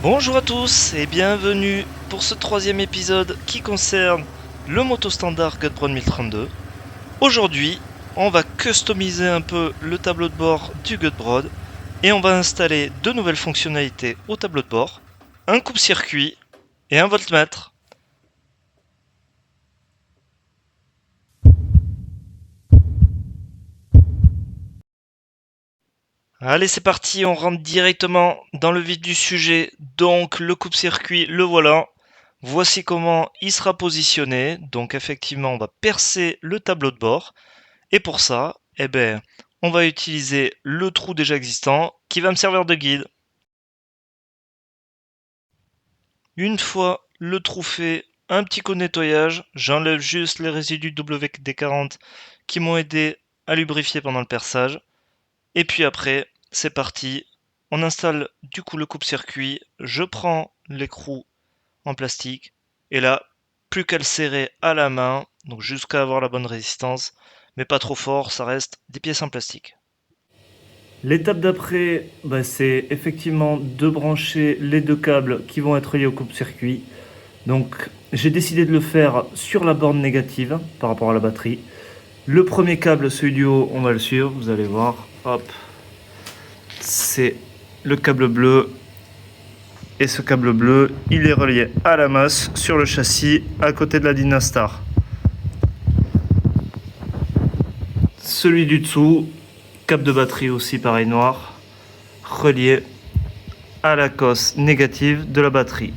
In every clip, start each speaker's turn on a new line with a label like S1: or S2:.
S1: Bonjour à tous et bienvenue pour ce troisième épisode qui concerne le moto standard Gutbrod 1032. Aujourd'hui, on va customiser un peu le tableau de bord du Gutbrod et on va installer deux nouvelles fonctionnalités au tableau de bord, un coupe-circuit et un voltmètre. Allez, c'est parti, on rentre directement dans le vif du sujet. Donc le coupe-circuit, le voilà. Voici comment il sera positionné. Donc effectivement, on va percer le tableau de bord. Et pour ça, on va utiliser le trou déjà existant qui va me servir de guide. Une fois le trou fait, un petit coup de nettoyage. J'enlève juste les résidus WD-40 qui m'ont aidé à lubrifier pendant le perçage. Et puis après, c'est parti. On installe du coup le coupe-circuit. Je prends l'écrou en plastique. Et là, plus qu'à le serrer à la main, donc jusqu'à avoir la bonne résistance, mais pas trop fort, ça reste des pièces en plastique. L'étape d'après, c'est effectivement de brancher les deux câbles qui vont être liés au coupe-circuit. Donc j'ai décidé de le faire sur la borne négative par rapport à la batterie. Le premier câble, celui du haut, on va le suivre, vous allez voir. Hop, c'est le câble bleu. Et ce câble bleu, il est relié à la masse sur le châssis à côté de la Dynastar. Celui du dessous, câble de batterie aussi pareil noir, relié à la cosse négative de la batterie.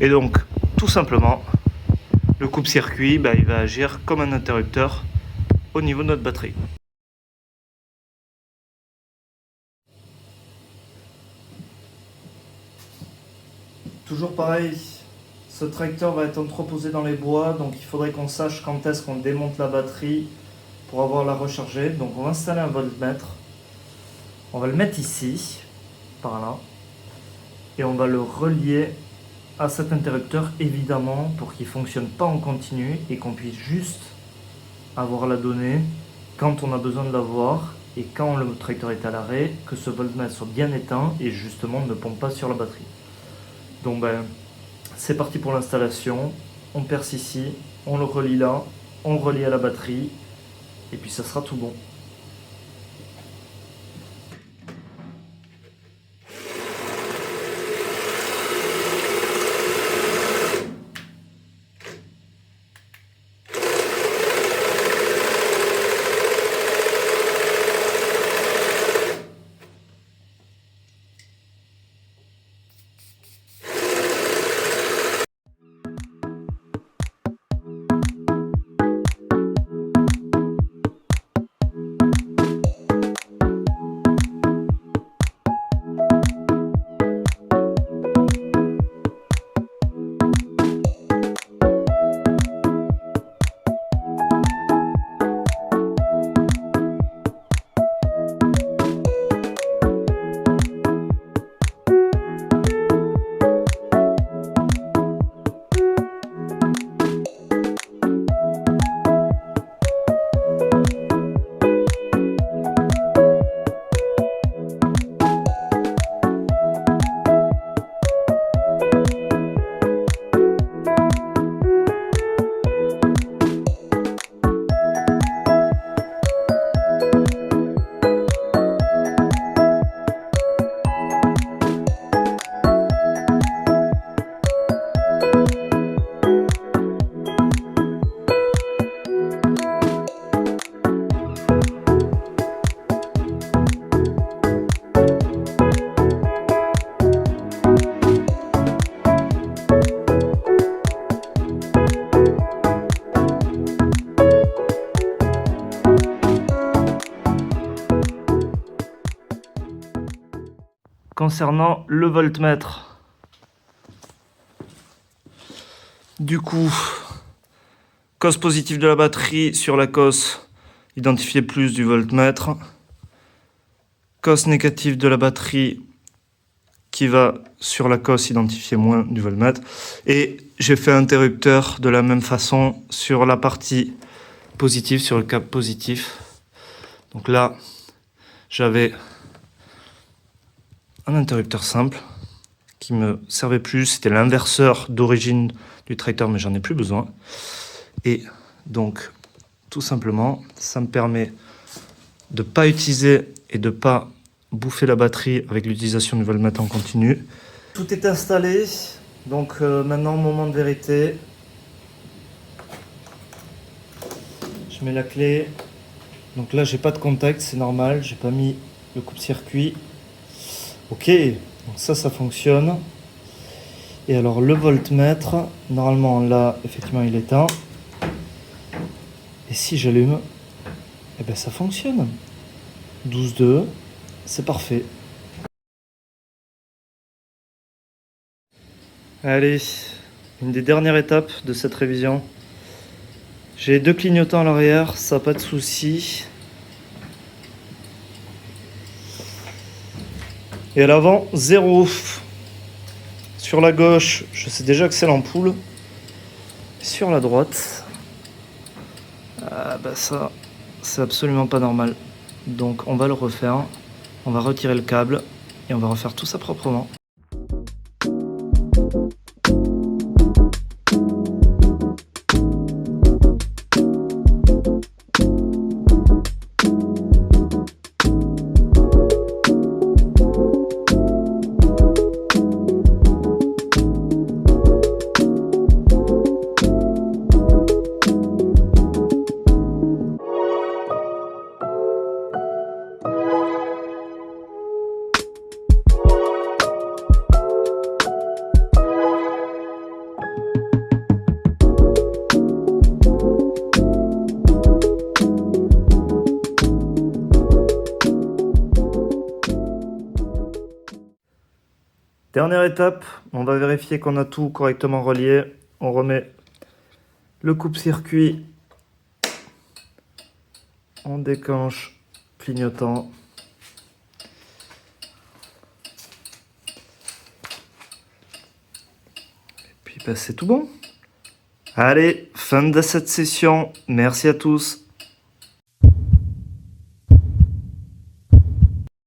S1: Et donc, tout simplement, le coupe-circuit, il va agir comme un interrupteur au niveau de notre batterie. Toujours pareil, ce tracteur va être entreposé dans les bois, donc il faudrait qu'on sache quand est-ce qu'on démonte la batterie pour avoir la recharger. Donc on va installer un voltmètre. On va le mettre ici, par là, et on va le relier à cet interrupteur évidemment pour qu'il ne fonctionne pas en continu et qu'on puisse juste avoir la donnée quand on a besoin de l'avoir et quand le tracteur est à l'arrêt, que ce voltmètre soit bien éteint et justement ne pompe pas sur la batterie. Donc c'est parti pour l'installation, on perce ici, on le relie là, on relie à la batterie et puis ça sera tout bon. Concernant le voltmètre, du coup, cosse positive de la batterie sur la cosse, identifier plus du voltmètre. Cosse négative de la batterie qui va sur la cosse, identifier moins du voltmètre. Et j'ai fait interrupteur de la même façon sur la partie positive, sur le câble positif. Donc là, j'avais un interrupteur simple
S2: qui me servait plus. C'était l'inverseur d'origine du tracteur, mais j'en ai plus besoin. Et donc, tout simplement, ça me permet de ne pas utiliser et de ne pas bouffer la batterie avec l'utilisation du voltmètre en continu. Tout est installé, donc maintenant, moment de vérité. Je mets la clé. Donc là, j'ai pas de contact, c'est normal, j'ai pas mis le coupe-circuit. Ok, donc ça fonctionne. Et alors le voltmètre, normalement là, effectivement, il est éteint. Et si j'allume, eh ben ça fonctionne. 12,2, c'est parfait. Allez, une des dernières étapes de cette révision. J'ai 2 clignotants à l'arrière, ça pas de souci. Et à l'avant, 0. Sur la gauche, je sais déjà que c'est l'ampoule. Sur la droite, ça, c'est absolument pas normal. Donc on va le refaire. On va retirer le câble et on va refaire tout ça proprement. Dernière étape, on va vérifier qu'on a tout correctement relié. On remet le coupe-circuit, on déclenche clignotant. Et puis c'est tout bon. Allez, fin de cette session. Merci à tous.